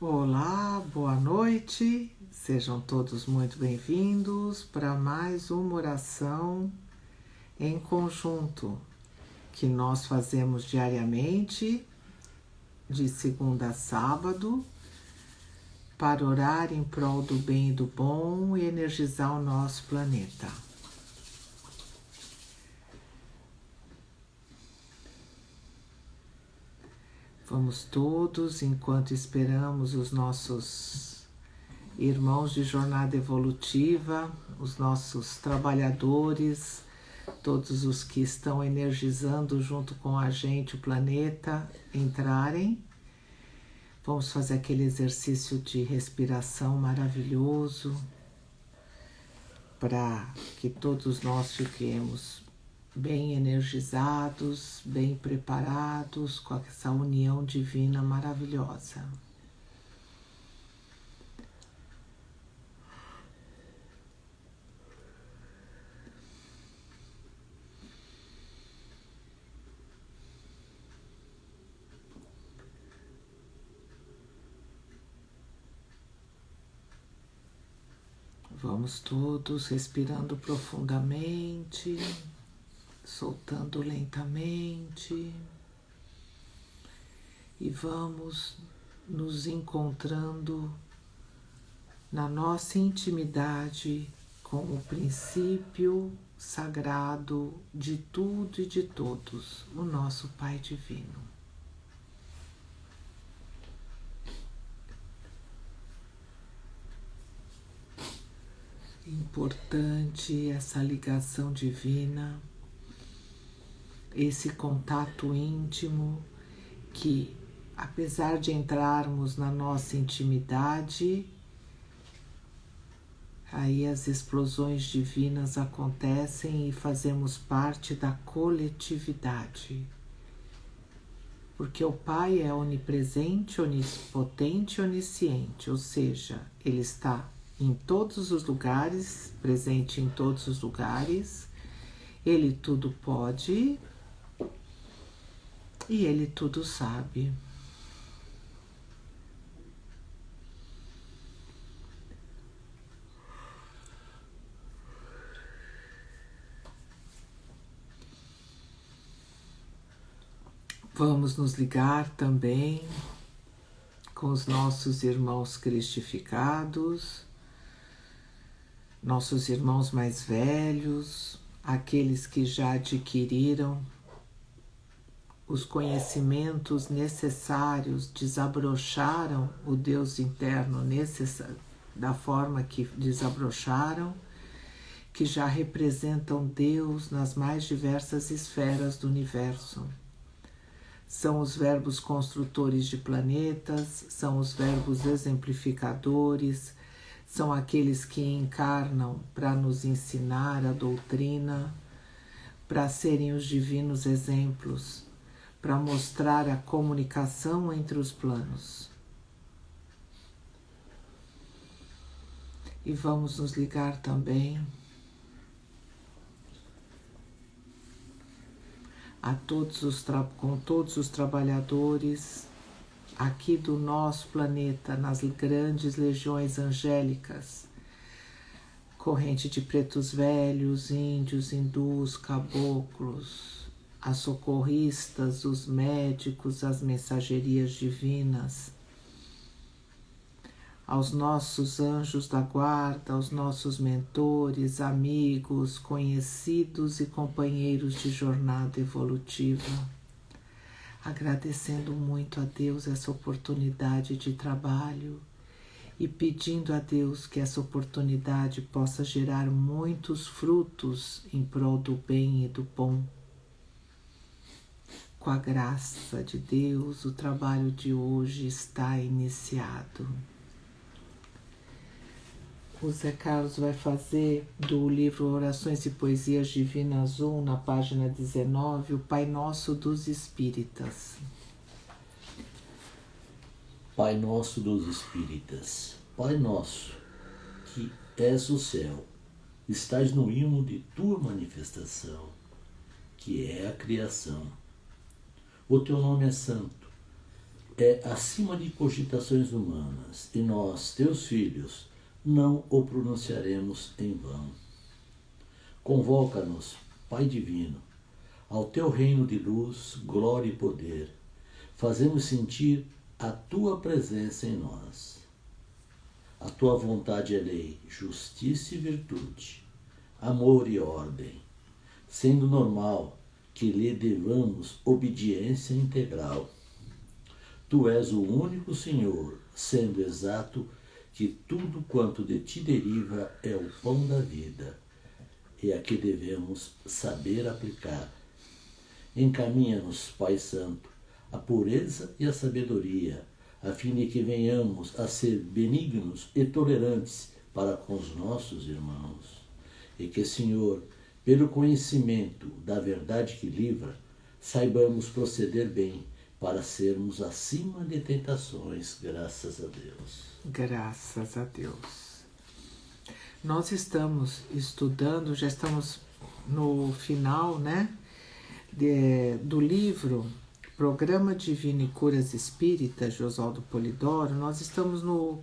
Olá, boa noite, sejam todos muito bem-vindos para mais uma oração em conjunto que nós fazemos diariamente, de segunda a sábado, para orar em prol do bem e do bom e energizar o nosso planeta. Vamos todos, enquanto esperamos os nossos irmãos de jornada evolutiva, os nossos trabalhadores, todos os que estão energizando junto com a gente o planeta, entrarem. Vamos fazer aquele exercício de respiração maravilhoso para que todos nós fiquemos bem energizados, bem preparados com essa união divina maravilhosa. Vamos todos respirando profundamente, soltando lentamente e vamos nos encontrando na nossa intimidade com o princípio sagrado de tudo e de todos, o nosso Pai Divino. Importante essa ligação divina, esse contato íntimo que, apesar de entrarmos na nossa intimidade, aí as explosões divinas acontecem e fazemos parte da coletividade. Porque o Pai é onipresente, onipotente e onisciente, ou seja, Ele está em todos os lugares, presente em todos os lugares, Ele tudo pode e Ele tudo sabe. Vamos nos ligar também com os nossos irmãos cristificados, nossos irmãos mais velhos, aqueles que já adquiriram os conhecimentos necessários, desabrocharam o Deus interno da forma que desabrocharam, que já representam Deus nas mais diversas esferas do universo. São os verbos construtores de planetas, são os verbos exemplificadores, são aqueles que encarnam para nos ensinar a doutrina, para serem os divinos exemplos, para mostrar a comunicação entre os planos. E vamos nos ligar também com todos os trabalhadores aqui do nosso planeta, nas grandes legiões angélicas, corrente de pretos velhos, índios, hindus, caboclos, as socorristas, os médicos, as mensagerias divinas, aos nossos anjos da guarda, aos nossos mentores, amigos, conhecidos e companheiros de jornada evolutiva, agradecendo muito a Deus essa oportunidade de trabalho e pedindo a Deus que essa oportunidade possa gerar muitos frutos em prol do bem e do bom. Com a graça de Deus, o trabalho de hoje está iniciado. O Zé Carlos vai fazer do livro Orações e Poesias Divinas 1, na página 19, o Pai Nosso dos Espíritas. Pai Nosso dos Espíritas, Pai Nosso, que és o céu, estás no hino de tua manifestação, que é a criação. O teu nome é santo, é acima de cogitações humanas, e nós, teus filhos, não o pronunciaremos em vão. Convoca-nos, Pai Divino, ao teu reino de luz, glória e poder. Fazemos sentir a tua presença em nós. A tua vontade é lei, justiça e virtude, amor e ordem, sendo normal que lhe devamos obediência integral. Tu és o único Senhor, sendo exato que tudo quanto de ti deriva é o pão da vida, e a que devemos saber aplicar. Encaminha-nos, Pai Santo, a pureza e a sabedoria, a fim de que venhamos a ser benignos e tolerantes para com os nossos irmãos. E que, Senhor, pelo conhecimento da verdade que livra, saibamos proceder bem para sermos acima de tentações, graças a Deus. Graças a Deus. Nós estamos estudando, já estamos no final, né, do livro Programa Divino e Curas Espíritas, de Oswaldo Polidoro. Nós estamos no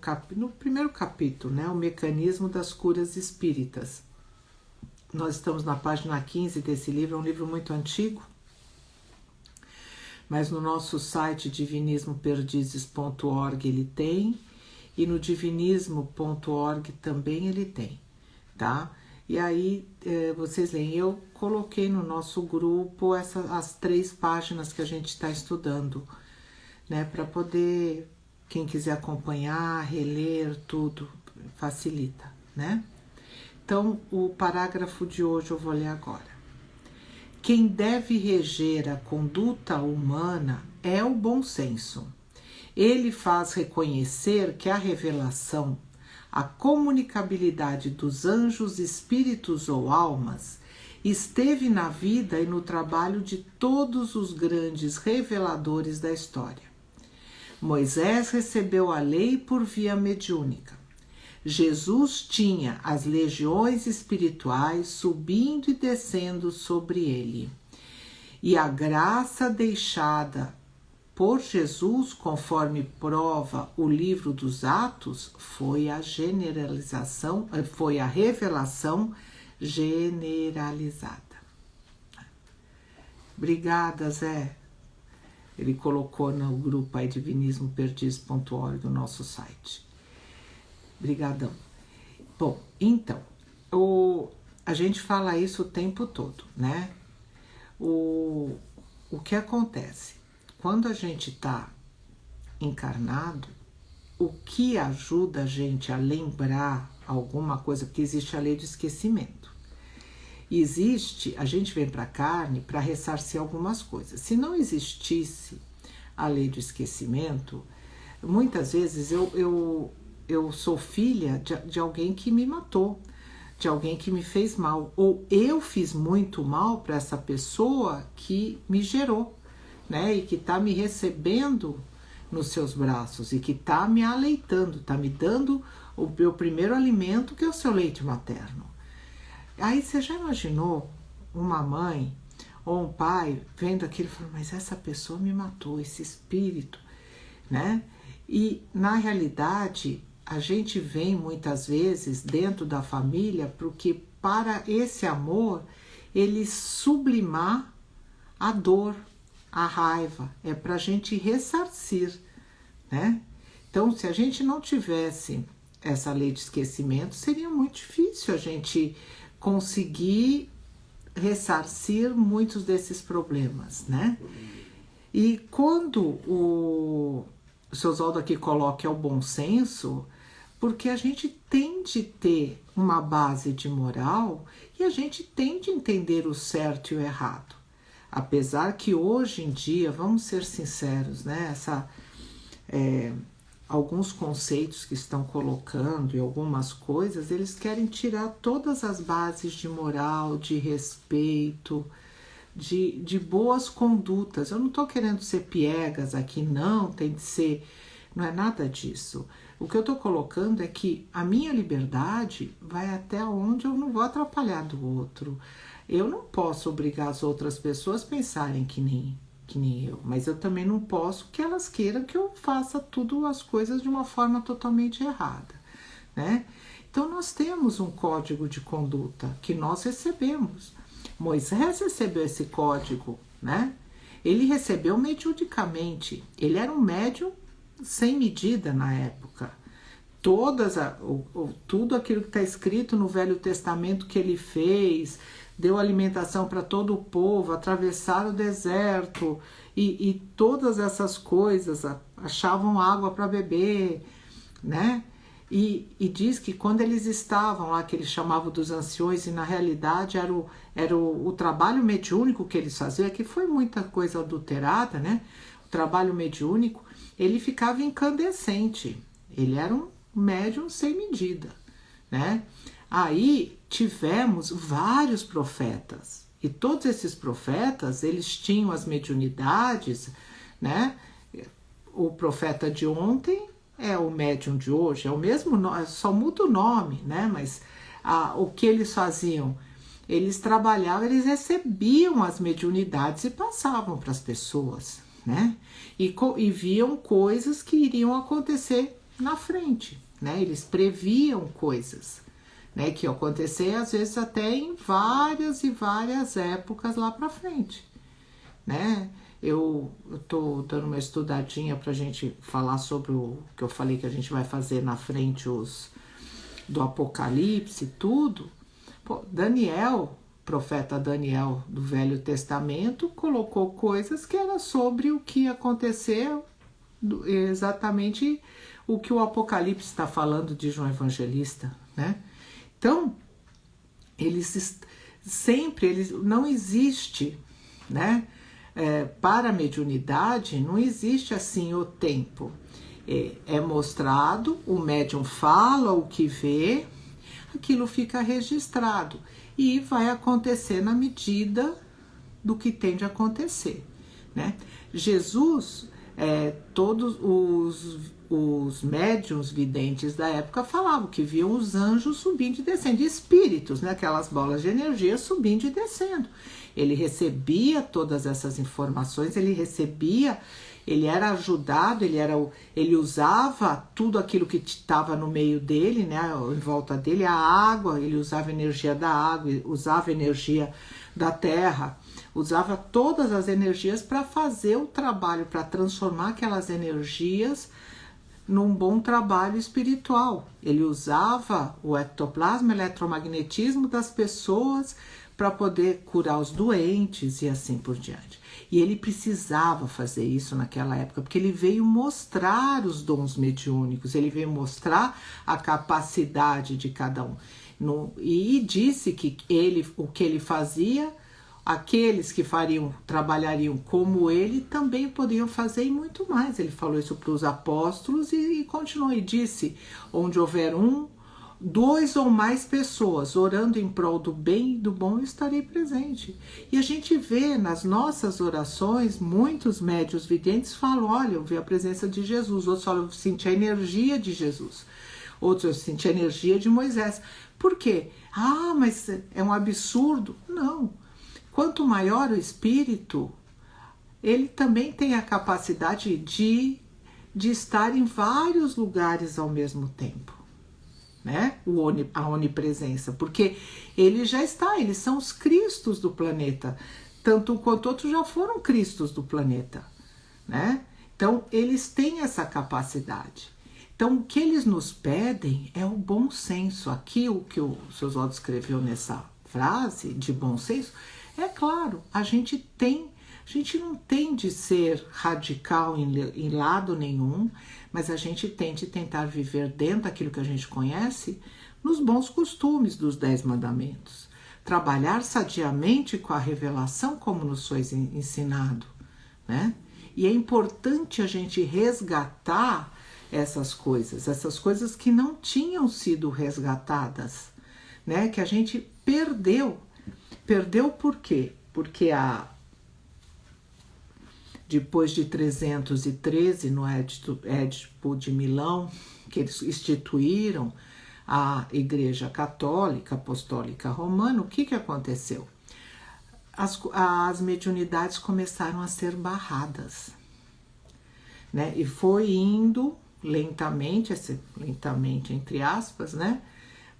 primeiro capítulo, né, o mecanismo das curas espíritas. Nós estamos na página 15 desse livro, é um livro muito antigo, mas no nosso site divinismoperdizes.org ele tem, e no divinismo.org também ele tem, tá? E aí vocês leem, eu coloquei no nosso grupo as 3 páginas que a gente está estudando, né? Para poder, quem quiser acompanhar, reler tudo, facilita, né? Então, o parágrafo de hoje eu vou ler agora. Quem deve reger a conduta humana é o bom senso. Ele faz reconhecer que a revelação, a comunicabilidade dos anjos, espíritos ou almas, esteve na vida e no trabalho de todos os grandes reveladores da história. Moisés recebeu a lei por via mediúnica. Jesus tinha as legiões espirituais subindo e descendo sobre ele. E a graça deixada por Jesus, conforme prova o livro dos Atos, foi a revelação generalizada. Obrigada, Zé. Ele colocou no grupo aí divinismoperdizes.org do nosso site. Obrigadão. Bom, então, a gente fala isso o tempo todo, né? O que acontece? Quando a gente está encarnado, o que ajuda a gente a lembrar alguma coisa, porque existe a lei do esquecimento. A gente vem para a carne para ressarcir algumas coisas. Se não existisse a lei do esquecimento, muitas vezes eu sou filha de alguém que me matou, de alguém que me fez mal, ou eu fiz muito mal para essa pessoa que me gerou, né? E que está me recebendo nos seus braços e que está me aleitando, está me dando o meu primeiro alimento, que é o seu leite materno. Aí você já imaginou uma mãe ou um pai vendo aquilo e falando, mas essa pessoa me matou, esse espírito, né? E na realidade a gente vem muitas vezes dentro da família porque para esse amor ele sublimar a dor, a raiva, é para a gente ressarcir, né? Então, se a gente não tivesse essa lei de esquecimento, seria muito difícil a gente conseguir ressarcir muitos desses problemas, né? E quando o seu Oswaldo aqui coloca o bom senso, porque a gente tem de ter uma base de moral e a gente tem de entender o certo e o errado. Apesar que hoje em dia, vamos ser sinceros, né? Alguns conceitos que estão colocando e algumas coisas, eles querem tirar todas as bases de moral, de respeito, de boas condutas. Eu não estou querendo ser piegas aqui, não, tem de ser, não é nada disso. O que eu estou colocando é que a minha liberdade vai até onde eu não vou atrapalhar do outro. Eu não posso obrigar as outras pessoas a pensarem que nem que nem eu, mas eu também não posso que elas queiram que eu faça tudo as coisas de uma forma totalmente errada, né? Então nós temos um código de conduta que nós recebemos. Moisés recebeu esse código, né? Ele recebeu mediunicamente. Ele era um médium sem medida na época. Tudo aquilo que está escrito no Velho Testamento que ele fez, deu alimentação para todo o povo, atravessaram o deserto e todas essas coisas, achavam água para beber, né? E diz que quando eles estavam lá, que eles chamavam dos anciões, e na realidade era o trabalho mediúnico que eles faziam, que foi muita coisa adulterada, né? O trabalho mediúnico, ele ficava incandescente, ele era um médium sem medida, né? Aí tivemos vários profetas, e todos esses profetas, eles tinham as mediunidades, né? O profeta de ontem é o médium de hoje, é o mesmo nome, só muda o nome, né? Mas o que eles faziam? Eles trabalhavam, eles recebiam as mediunidades e passavam para as pessoas, né? E viam coisas que iriam acontecer na frente, né? Eles previam coisas, né, que iam acontecer às vezes até em várias e várias épocas lá para frente, né? Eu tô dando uma estudadinha pra gente falar sobre o que eu falei que a gente vai fazer na frente, do Apocalipse, tudo. Pô, Daniel, profeta Daniel do Velho Testamento, colocou coisas que era sobre o que aconteceu, exatamente o que o Apocalipse está falando de João Evangelista, né? Então, não existe, né? Para a mediunidade, não existe assim o tempo. É mostrado, o médium fala o que vê, aquilo fica registrado e vai acontecer na medida do que tem de acontecer, né? Jesus, todos os médiuns videntes da época falavam que viam os anjos subindo e descendo, espíritos, né? Aquelas bolas de energia subindo e descendo. Ele recebia todas essas informações, ele era ajudado, ele usava tudo aquilo que estava no meio dele, né, em volta dele, a água, ele usava energia da água, usava energia da terra, usava todas as energias para fazer o trabalho, para transformar aquelas energias num bom trabalho espiritual. Ele usava o ectoplasma, o eletromagnetismo das pessoas para poder curar os doentes e assim por diante. E ele precisava fazer isso naquela época, porque ele veio mostrar os dons mediúnicos, ele veio mostrar a capacidade de cada um. E disse que o que ele fazia, aqueles que trabalhariam como ele também poderiam fazer e muito mais. Ele falou isso para os apóstolos e continuou e disse: onde houver 2 ou mais pessoas orando em prol do bem e do bom, eu estarei presente. E a gente vê nas nossas orações, muitos médiuns videntes falam: olha, eu vi a presença de Jesus. Outros falam: eu senti a energia de Jesus. Outros: eu senti a energia de Moisés. Por quê? Mas é um absurdo. Não. Quanto maior o espírito, ele também tem a capacidade de estar em vários lugares ao mesmo tempo, né? A onipresença, porque ele já está, eles são os cristos do planeta, tanto quanto outros já foram cristos do planeta, né? Então eles têm essa capacidade. Então o que eles nos pedem é o bom senso. Aqui o que o seu Oswaldo escreveu nessa frase de bom senso, é claro, a gente não tem de ser radical em lado nenhum, mas a gente tem de tentar viver dentro daquilo que a gente conhece, nos bons costumes dos 10 mandamentos. Trabalhar sadiamente com a revelação como nos foi ensinado, né? E é importante a gente resgatar essas coisas que não tinham sido resgatadas, né? Que a gente perdeu. Perdeu por quê? Porque depois de 313, no Édipo de Milão, que eles instituíram a Igreja Católica Apostólica Romana, o que aconteceu? as mediunidades começaram a ser barradas, né? E foi indo lentamente entre aspas, né?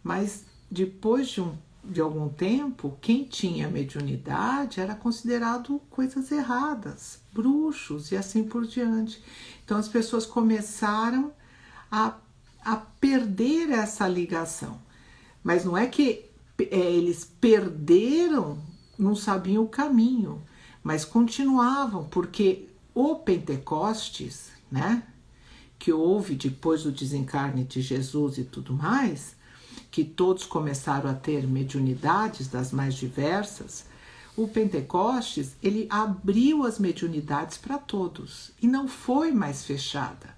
Mas depois de algum tempo, quem tinha mediunidade era considerado coisas erradas, bruxos e assim por diante. Então as pessoas começaram a perder essa ligação. Mas não é que eles perderam, não sabiam o caminho, mas continuavam, porque o Pentecostes, né, que houve depois do desencarne de Jesus e tudo mais, que todos começaram a ter mediunidades das mais diversas, o Pentecostes, ele abriu as mediunidades para todos e não foi mais fechada.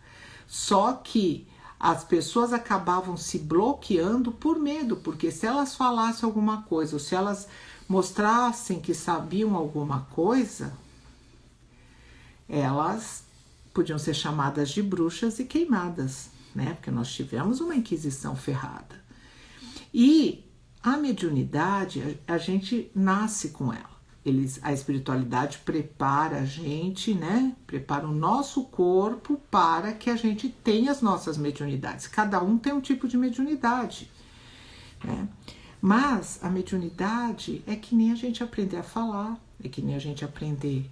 Só que as pessoas acabavam se bloqueando por medo, porque se elas falassem alguma coisa, ou se elas mostrassem que sabiam alguma coisa, elas podiam ser chamadas de bruxas e queimadas, né? Porque nós tivemos uma inquisição ferrada. E a mediunidade, a gente nasce com ela. A espiritualidade prepara a gente, né? Prepara o nosso corpo para que a gente tenha as nossas mediunidades. Cada um tem um tipo de mediunidade, né? Mas a mediunidade é que nem a gente aprender a falar, é que nem a gente aprender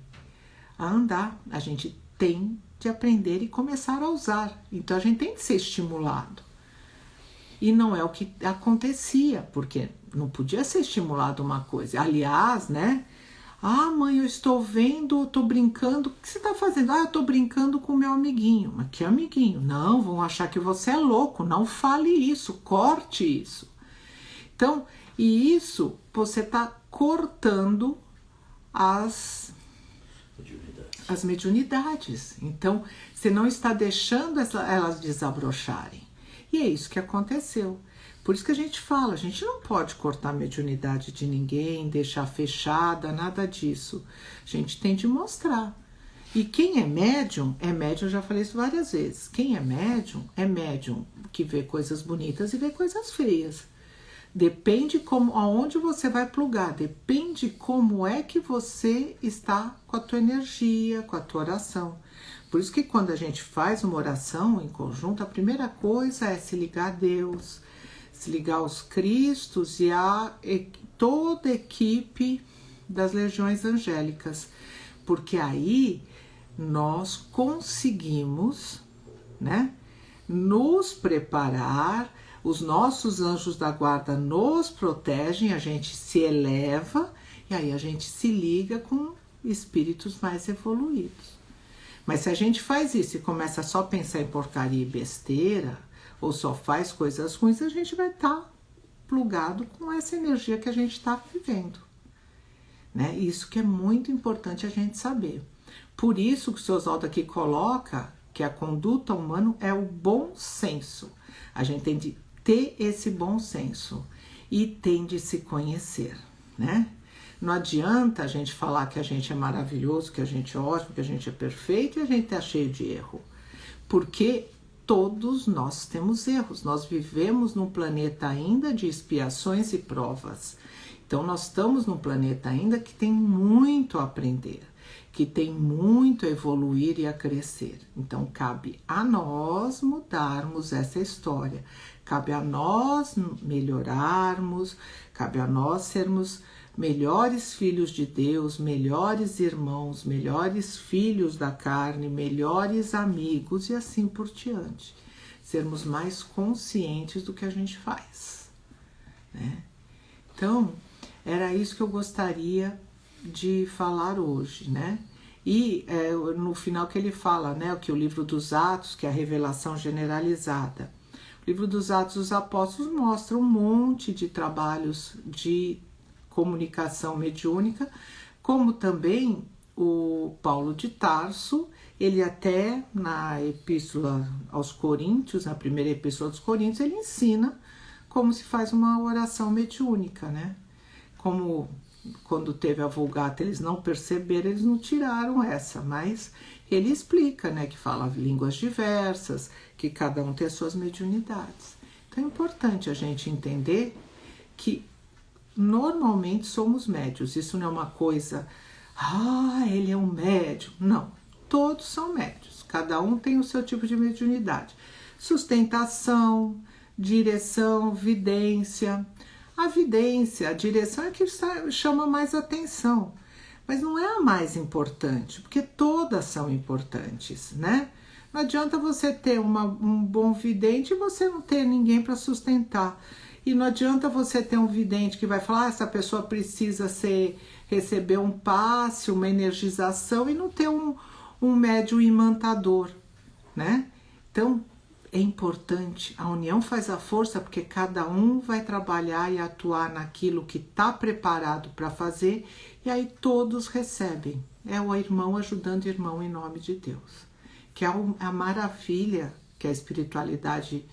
a andar. A gente tem de aprender e começar a usar. Então a gente tem que ser estimulado. E não é o que acontecia, porque não podia ser estimulado uma coisa. Aliás, né? Ah, mãe, eu estou vendo, eu estou brincando. O que você está fazendo? Ah, eu estou brincando com o meu amiguinho. Mas que amiguinho? Não, vão achar que você é louco. Não fale isso, corte isso. Então, e isso você está cortando as mediunidades. Então, você não está deixando elas desabrocharem. E é isso que aconteceu. Por isso que a gente fala, a gente não pode cortar a mediunidade de ninguém, deixar fechada, nada disso. A gente tem de mostrar. E quem é médium, eu já falei isso várias vezes. Quem é médium que vê coisas bonitas e vê coisas feias. Depende aonde você vai plugar, depende como é que você está com a tua energia, com a tua oração. Por isso que quando a gente faz uma oração em conjunto, a primeira coisa é se ligar a Deus, se ligar aos Cristos e a toda a equipe das legiões angélicas, porque aí nós conseguimos, né, nos preparar, os nossos anjos da guarda nos protegem, a gente se eleva e aí a gente se liga com espíritos mais evoluídos. Mas se a gente faz isso e começa só a pensar em porcaria e besteira, ou só faz coisas ruins, a gente vai estar plugado com essa energia que a gente está vivendo, né? Isso que é muito importante a gente saber. Por isso que o seu Oswaldo aqui coloca que a conduta humana é o bom senso. A gente tem de ter esse bom senso e tem de se conhecer, né? Não adianta a gente falar que a gente é maravilhoso, que a gente é ótimo, que a gente é perfeito e a gente tá cheio de erro. Porque todos nós temos erros. Nós vivemos num planeta ainda de expiações e provas. Então nós estamos num planeta ainda que tem muito a aprender, que tem muito a evoluir e a crescer. Então cabe a nós mudarmos essa história. Cabe a nós melhorarmos, cabe a nós sermos melhores filhos de Deus, melhores irmãos, melhores filhos da carne, melhores amigos e assim por diante. Sermos mais conscientes do que a gente faz, né? Então, era isso que eu gostaria de falar hoje, né? E no final que ele fala, né, que o livro dos Atos, que é a revelação generalizada. O livro dos Atos dos Apóstolos mostra um monte de trabalhos de comunicação mediúnica, como também o Paulo de Tarso, ele até na epístola aos Coríntios, na primeira epístola aos Coríntios, ele ensina como se faz uma oração mediúnica, né? Como quando teve a Vulgata eles não perceberam, eles não tiraram essa, mas ele explica, né, que fala línguas diversas, que cada um tem as suas mediunidades. Então é importante a gente entender que normalmente somos médios. Isso não é uma coisa, ele é um médium. Não, todos são médios. Cada um tem o seu tipo de mediunidade. Sustentação, direção, vidência. A vidência, a direção é que chama mais atenção. Mas não é a mais importante, porque todas são importantes, né? Não adianta você ter um bom vidente e você não ter ninguém para sustentar. E não adianta você ter um vidente que vai falar, essa pessoa precisa receber um passe, uma energização, e não ter um médium imantador, né? Então, é importante, a união faz a força, porque cada um vai trabalhar e atuar naquilo que está preparado para fazer, e aí todos recebem. É o irmão ajudando o irmão em nome de Deus. Que é a maravilha que a espiritualidade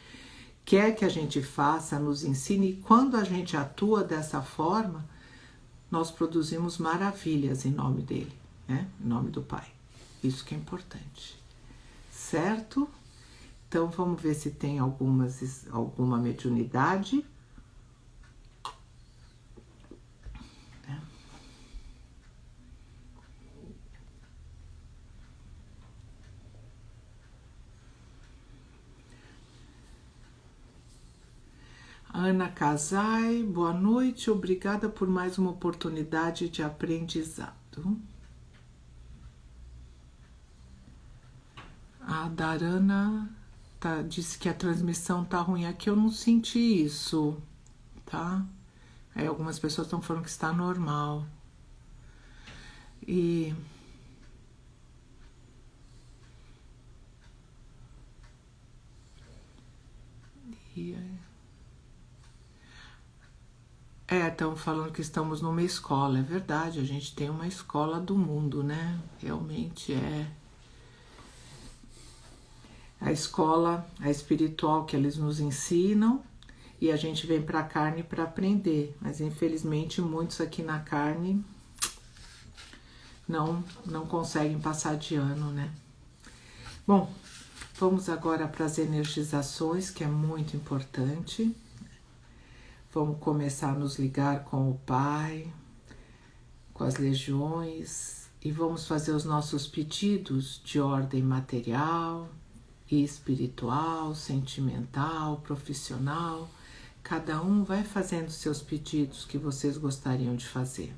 quer que a gente faça, nos ensine, e quando a gente atua dessa forma, nós produzimos maravilhas em nome dele, né? Em nome do Pai. Isso que é importante. Certo? Então, vamos ver se tem alguma mediunidade. Ana Casai, boa noite, obrigada por mais uma oportunidade de aprendizado. A Darana disse que a transmissão tá ruim. Aqui eu não senti isso, tá? Aí algumas pessoas estão falando que está normal. E estão falando que estamos numa escola. É verdade, a gente tem uma escola do mundo, né? Realmente é. A escola, a espiritual que eles nos ensinam, e a gente vem para a carne para aprender. Mas infelizmente muitos aqui na carne não conseguem passar de ano, né? Bom, vamos agora para as energizações, que é muito importante. Vamos começar a nos ligar com o Pai, com as legiões, e vamos fazer os nossos pedidos de ordem material e espiritual, sentimental, profissional. Cada um vai fazendo seus pedidos que vocês gostariam de fazer.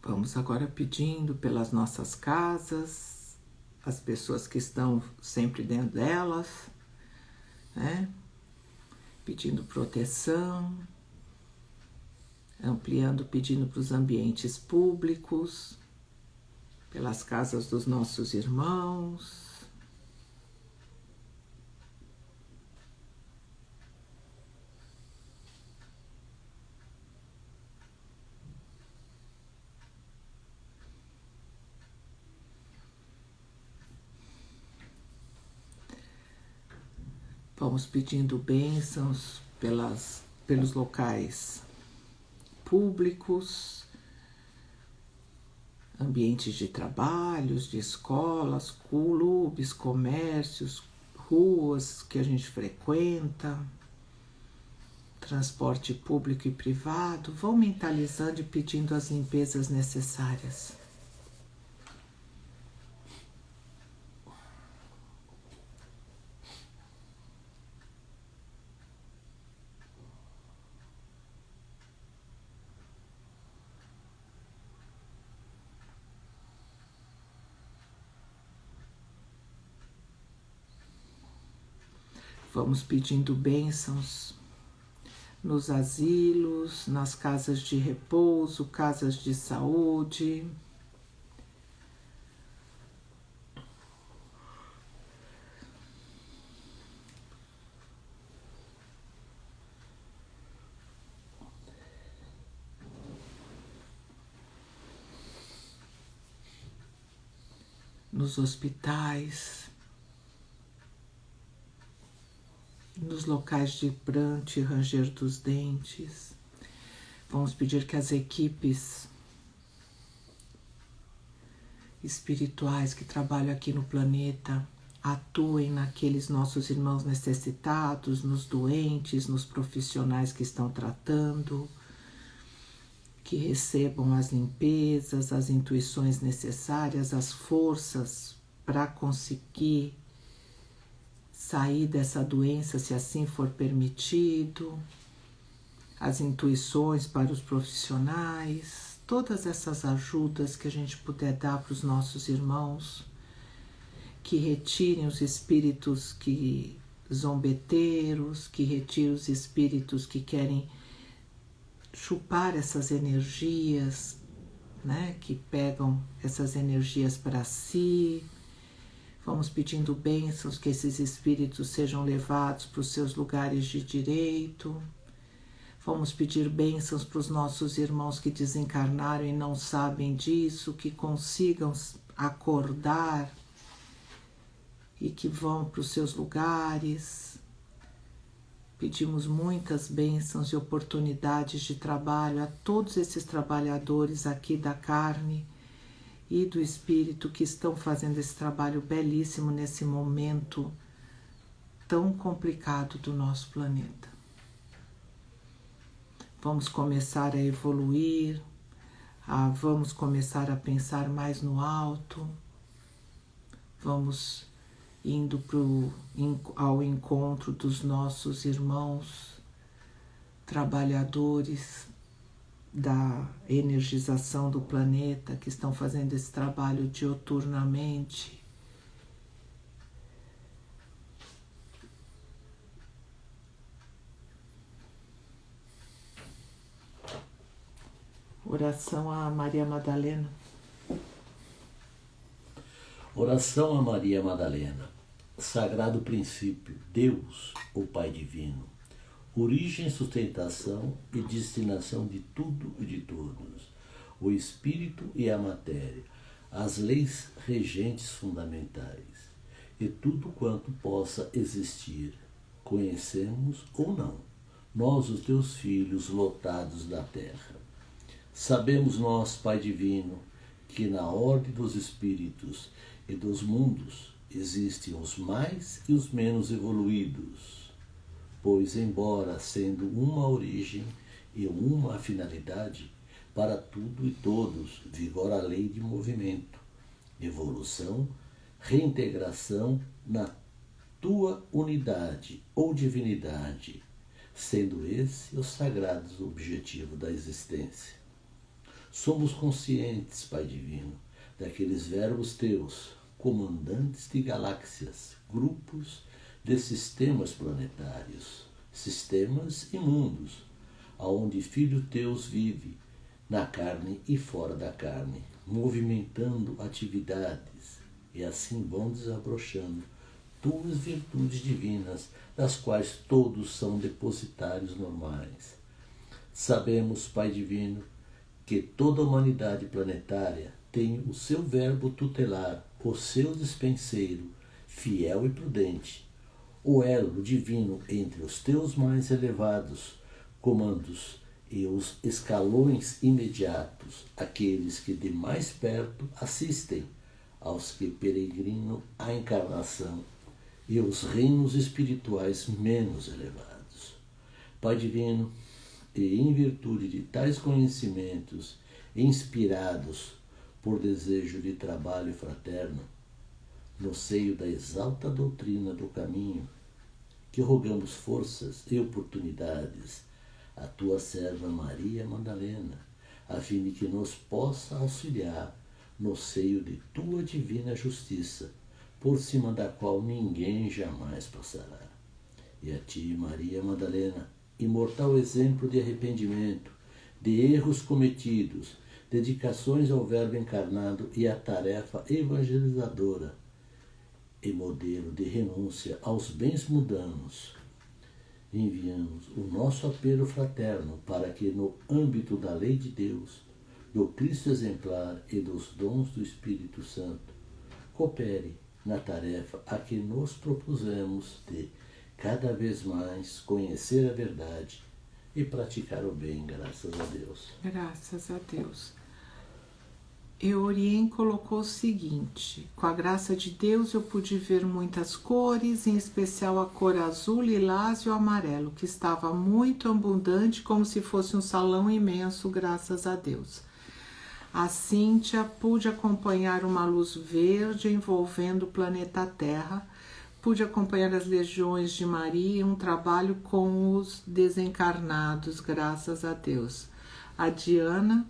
Vamos agora pedindo pelas nossas casas, as pessoas que estão sempre dentro delas, né? Pedindo proteção, ampliando, pedindo para os ambientes públicos, pelas casas dos nossos irmãos. Vamos pedindo bênçãos pelos locais públicos, ambientes de trabalhos, de escolas, clubes, comércios, ruas que a gente frequenta, transporte público e privado. Vão mentalizando e pedindo as limpezas necessárias. Vamos pedindo bênçãos nos asilos, nas casas de repouso, casas de saúde. Nos hospitais, nos locais de pranto e ranger dos dentes. Vamos pedir que as equipes espirituais que trabalham aqui no planeta atuem naqueles nossos irmãos necessitados, nos doentes, nos profissionais que estão tratando, que recebam as limpezas, as intuições necessárias, as forças para conseguir sair dessa doença, se assim for permitido, as intuições para os profissionais, todas essas ajudas que a gente puder dar para os nossos irmãos, que retirem os espíritos que zombeteiros, que retirem os espíritos que querem chupar essas energias, né, que pegam essas energias para si. Vamos pedindo bênçãos que esses espíritos sejam levados para os seus lugares de direito. Vamos pedir bênçãos para os nossos irmãos que desencarnaram e não sabem disso, que consigam acordar e que vão para os seus lugares. Pedimos muitas bênçãos e oportunidades de trabalho a todos esses trabalhadores aqui da carne e do espírito que estão fazendo esse trabalho belíssimo nesse momento tão complicado do nosso planeta. Vamos começar a evoluir, vamos começar a pensar mais no alto, vamos indo ao encontro dos nossos irmãos trabalhadores da energização do planeta que estão fazendo esse trabalho dioturnamente. Oração a Maria Madalena. Oração a Maria Madalena. Sagrado princípio, Deus, o Pai Divino, origem, sustentação e destinação de tudo e de todos, o espírito e a matéria, as leis regentes fundamentais, e tudo quanto possa existir, conhecemos ou não, nós, os teus filhos lotados da terra. Sabemos nós, Pai Divino, que na ordem dos espíritos e dos mundos existem os mais e os menos evoluídos, pois, embora sendo uma origem e uma finalidade, para tudo e todos vigora a lei de movimento, evolução, reintegração na tua unidade ou divinidade, sendo esse o sagrado objetivo da existência. Somos conscientes, Pai Divino, daqueles verbos teus, comandantes de galáxias, grupos de sistemas planetários, sistemas e mundos, aonde filho teus vive, na carne e fora da carne, movimentando atividades, e assim vão desabrochando tuas virtudes divinas, das quais todos são depositários normais. Sabemos, Pai Divino, que toda a humanidade planetária tem o seu verbo tutelar, o seu dispenseiro, fiel e prudente, o elo divino entre os teus mais elevados comandos e os escalões imediatos, aqueles que de mais perto assistem aos que peregrinam a encarnação e os reinos espirituais menos elevados. Pai Divino, e em virtude de tais conhecimentos inspirados por desejo de trabalho fraterno, no seio da exalta doutrina do caminho, que rogamos forças e oportunidades à tua serva Maria Madalena, a fim de que nos possa auxiliar no seio de tua divina justiça, por cima da qual ninguém jamais passará. E a ti, Maria Madalena, imortal exemplo de arrependimento, de erros cometidos, dedicações ao Verbo encarnado e à tarefa evangelizadora, e modelo de renúncia aos bens mundanos, enviamos o nosso apelo fraterno para que, no âmbito da lei de Deus, do Cristo exemplar e dos dons do Espírito Santo, coopere na tarefa a que nos propusemos de cada vez mais conhecer a verdade e praticar o bem, graças a Deus. Graças a Deus. Eurien colocou o seguinte: com a graça de Deus eu pude ver muitas cores, em especial a cor azul, lilás e o amarelo, que estava muito abundante, como se fosse um salão imenso, graças a Deus. A Cíntia pude acompanhar uma luz verde envolvendo o planeta Terra, pude acompanhar as legiões de Maria e um trabalho com os desencarnados, graças a Deus. A Diana: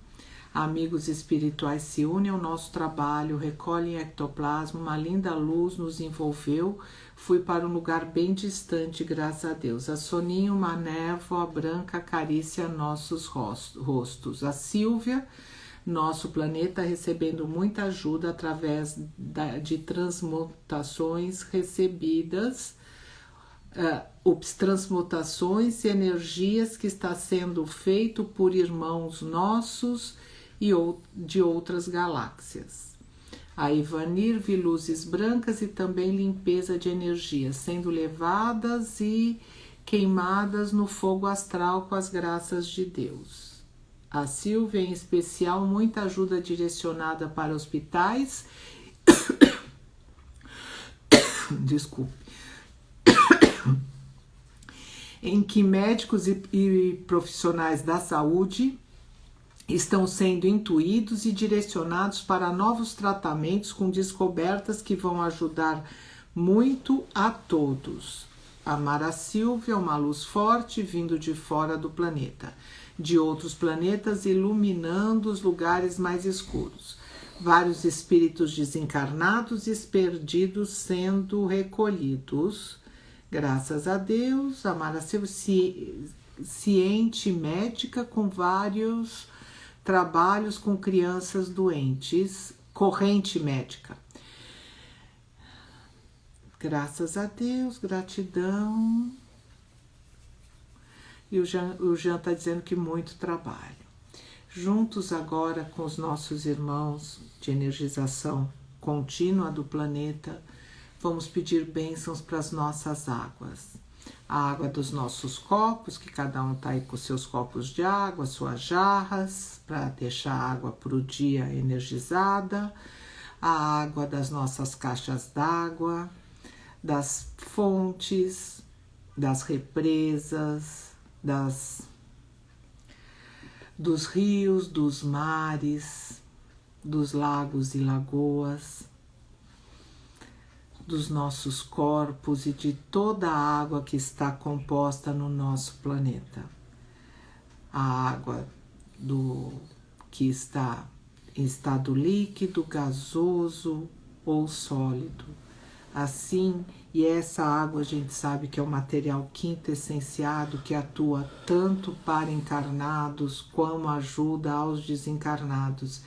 amigos espirituais se unem ao nosso trabalho, recolhem ectoplasma, uma linda luz nos envolveu, fui para um lugar bem distante, graças a Deus. A Soninha: uma névoa branca acaricia nossos rostos. A Silvia: nosso planeta recebendo muita ajuda através de transmutações recebidas, transmutações e energias que está sendo feito por irmãos nossos e de outras galáxias. A Ivanir: vi luzes brancas e também limpeza de energias sendo levadas e queimadas no fogo astral com as graças de Deus. A Silvia, em especial, muita ajuda direcionada para hospitais. Desculpe. Em que médicos e profissionais da saúde estão sendo intuídos e direcionados para novos tratamentos com descobertas que vão ajudar muito a todos. A Mara Silvia: uma luz forte vindo de fora do planeta, de outros planetas, iluminando os lugares mais escuros. Vários espíritos desencarnados e perdidos sendo recolhidos. Graças a Deus. A Mara Silva: ciente médica com vários trabalhos com crianças doentes. Corrente médica. Graças a Deus, gratidão. E o Jean está dizendo que muito trabalho. Juntos agora com os nossos irmãos de energização contínua do planeta, vamos pedir bênçãos para as nossas águas. A água dos nossos copos, que cada um está aí com seus copos de água, suas jarras, para deixar a água para o dia energizada. A água das nossas caixas d'água, das fontes, das represas, dos rios, dos mares, dos lagos e lagoas, dos nossos corpos e de toda a água que está composta no nosso planeta. A água que está em estado líquido, gasoso ou sólido. Assim, e essa água a gente sabe que é um material quintessenciado que atua tanto para encarnados como ajuda aos desencarnados.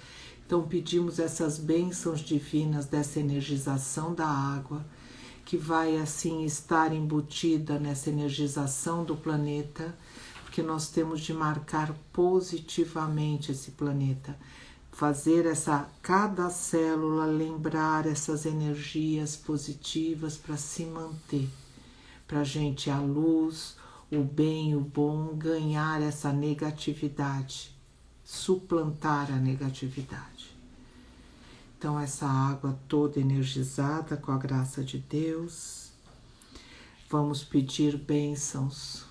Então pedimos essas bênçãos divinas dessa energização da água, que vai assim estar embutida nessa energização do planeta, porque nós temos de marcar positivamente esse planeta. Fazer cada célula lembrar essas energias positivas para se manter, para a gente a luz, o bem, o bom, ganhar essa negatividade, suplantar a negatividade. Então essa água toda energizada com a graça de Deus, vamos pedir bênçãos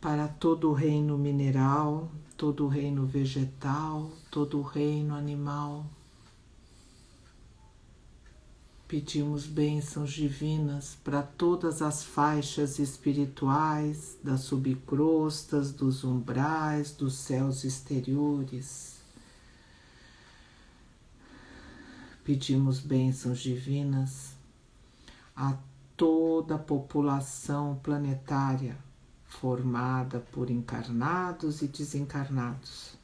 para todo o reino mineral, todo o reino vegetal, todo o reino animal. Pedimos bênçãos divinas para todas as faixas espirituais, das subcrostas, dos umbrais, dos céus exteriores. Pedimos bênçãos divinas a toda a população planetária, formada por encarnados e desencarnados.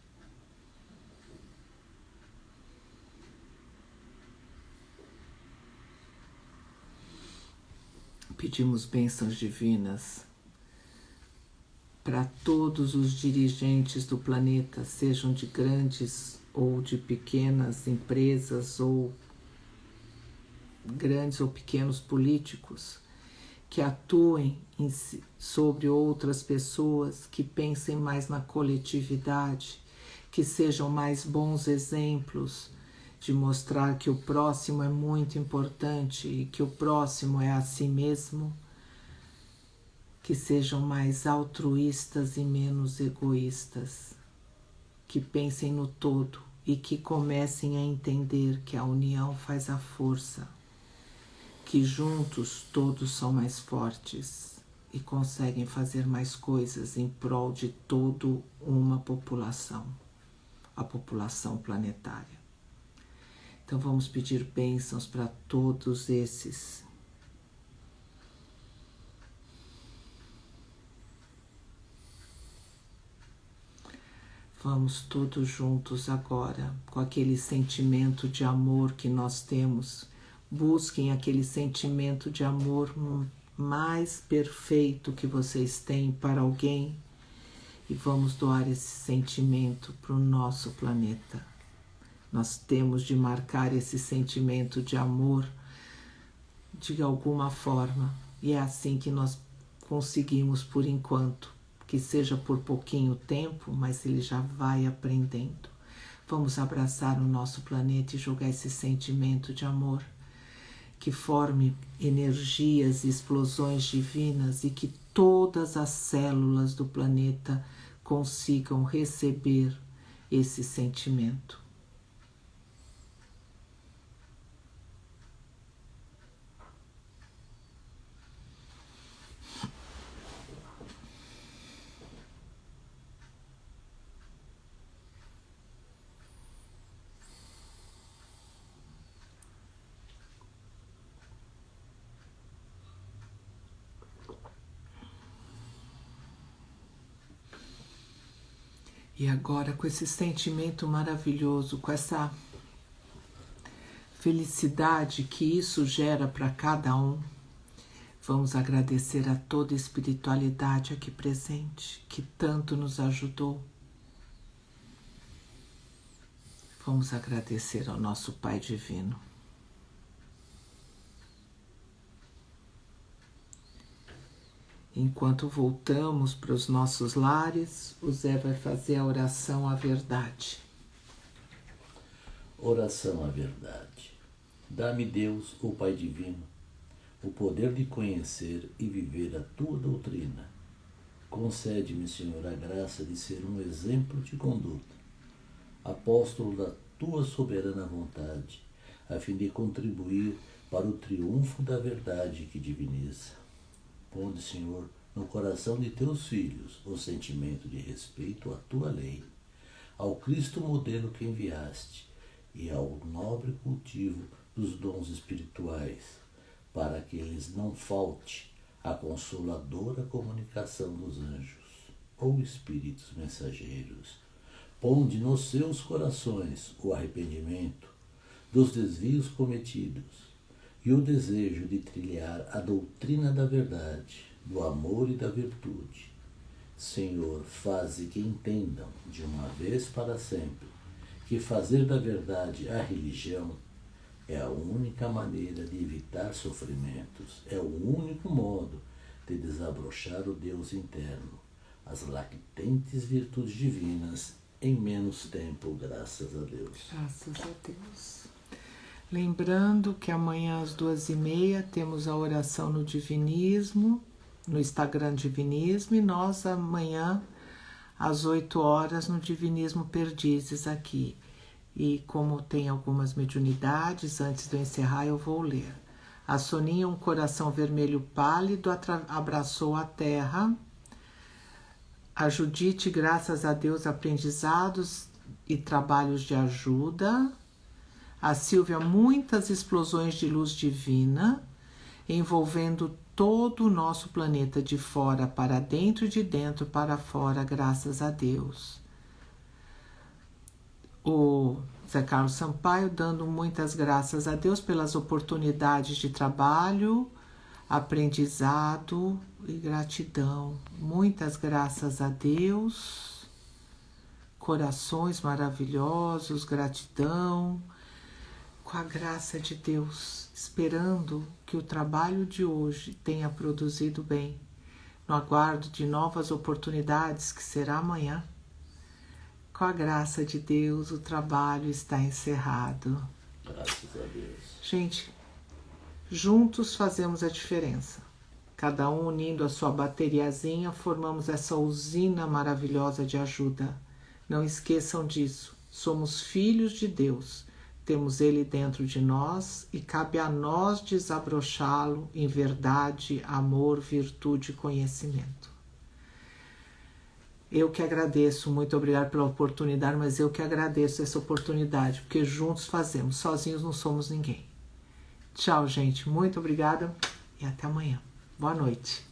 Pedimos bênçãos divinas para todos os dirigentes do planeta, sejam de grandes ou de pequenas empresas ou grandes ou pequenos políticos, que atuem sobre outras pessoas, que pensem mais na coletividade, que sejam mais bons exemplos de mostrar que o próximo é muito importante e que o próximo é a si mesmo, que sejam mais altruístas e menos egoístas, que pensem no todo e que comecem a entender que a união faz a força, que juntos todos são mais fortes e conseguem fazer mais coisas em prol de toda uma população, a população planetária. Então vamos pedir bênçãos para todos esses. Vamos todos juntos agora, com aquele sentimento de amor que nós temos. Busquem aquele sentimento de amor mais perfeito que vocês têm para alguém e vamos doar esse sentimento para o nosso planeta. Nós temos de marcar esse sentimento de amor de alguma forma e é assim que nós conseguimos por enquanto, que seja por pouquinho tempo, mas ele já vai aprendendo. Vamos abraçar o nosso planeta e jogar esse sentimento de amor que forme energias e explosões divinas e que todas as células do planeta consigam receber esse sentimento. E agora, com esse sentimento maravilhoso, com essa felicidade que isso gera para cada um, vamos agradecer a toda a espiritualidade aqui presente, que tanto nos ajudou. Vamos agradecer ao nosso Pai Divino. Enquanto voltamos para os nossos lares, o Zé vai fazer a oração à verdade. Oração à verdade. Dá-me, Deus, o Pai Divino, o poder de conhecer e viver a tua doutrina. Concede-me, Senhor, a graça de ser um exemplo de conduta, apóstolo da tua soberana vontade, a fim de contribuir para o triunfo da verdade que diviniza. Ponde, Senhor, no coração de teus filhos o sentimento de respeito à tua lei, ao Cristo modelo que enviaste e ao nobre cultivo dos dons espirituais, para que lhes não falte a consoladora comunicação dos anjos ou espíritos mensageiros. Ponde nos seus corações o arrependimento dos desvios cometidos e o desejo de trilhar a doutrina da verdade, do amor e da virtude. Senhor, faze que entendam, de uma vez para sempre, que fazer da verdade a religião é a única maneira de evitar sofrimentos, é o único modo de desabrochar o Deus interno, as lactentes virtudes divinas, em menos tempo, graças a Deus. Graças a Deus. Lembrando que amanhã às 2h30 temos a oração no Divinismo, no Instagram Divinismo, e nós amanhã às 8 horas no Divinismo Perdizes aqui. E como tem algumas mediunidades, antes de eu encerrar eu vou ler. A Soninha, um coração vermelho pálido, abraçou a terra. A Judite, graças a Deus, aprendizados e trabalhos de ajuda. A Silvia, muitas explosões de luz divina, envolvendo todo o nosso planeta de fora para dentro e de dentro para fora, graças a Deus. O Zé Carlos Sampaio, dando muitas graças a Deus pelas oportunidades de trabalho, aprendizado e gratidão. Muitas graças a Deus, corações maravilhosos, gratidão. com a graça de Deus, esperando que o trabalho de hoje tenha produzido bem, no aguardo de novas oportunidades que será amanhã. Com a graça de Deus, o trabalho está encerrado. Graças a Deus. Gente, juntos fazemos a diferença. Cada um unindo a sua bateriazinha, formamos essa usina maravilhosa de ajuda. Não esqueçam disso. Somos filhos de Deus. Temos Ele dentro de nós e cabe a nós desabrochá-lo em verdade, amor, virtude e conhecimento. Eu que agradeço, muito obrigado pela oportunidade, mas eu que agradeço essa oportunidade, porque juntos fazemos, sozinhos não somos ninguém. Tchau, gente. Muito obrigada e até amanhã. Boa noite.